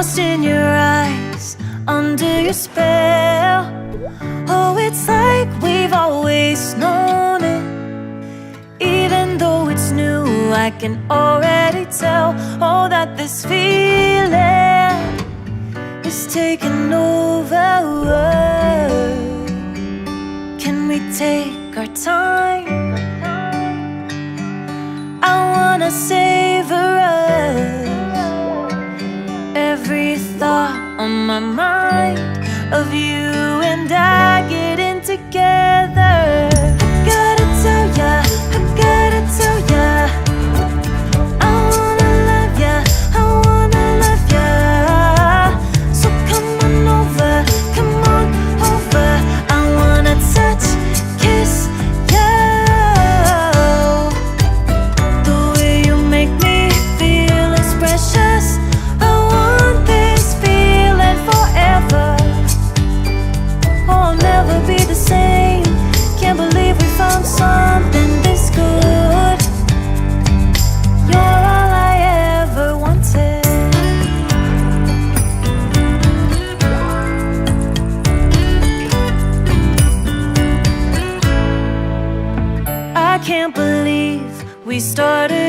lost in your eyes, under your spell. Oh, it's like we've always known it. Even though it's new, I can already tell. Oh, that this feeling is taking over. Can we take our time? I wanna savor us. Every thought on my mind of you and I getting together. I gotta tell ya, I gotta tell ya, I wanna love ya, I wanna love ya. So come on over, come on over. I wanna touch, kiss you. The way you make me feel is precious. I want this feeling forever. Oh, I'll never be the same. Can't believe we found something this good. You're all I ever wanted. I can't believe we started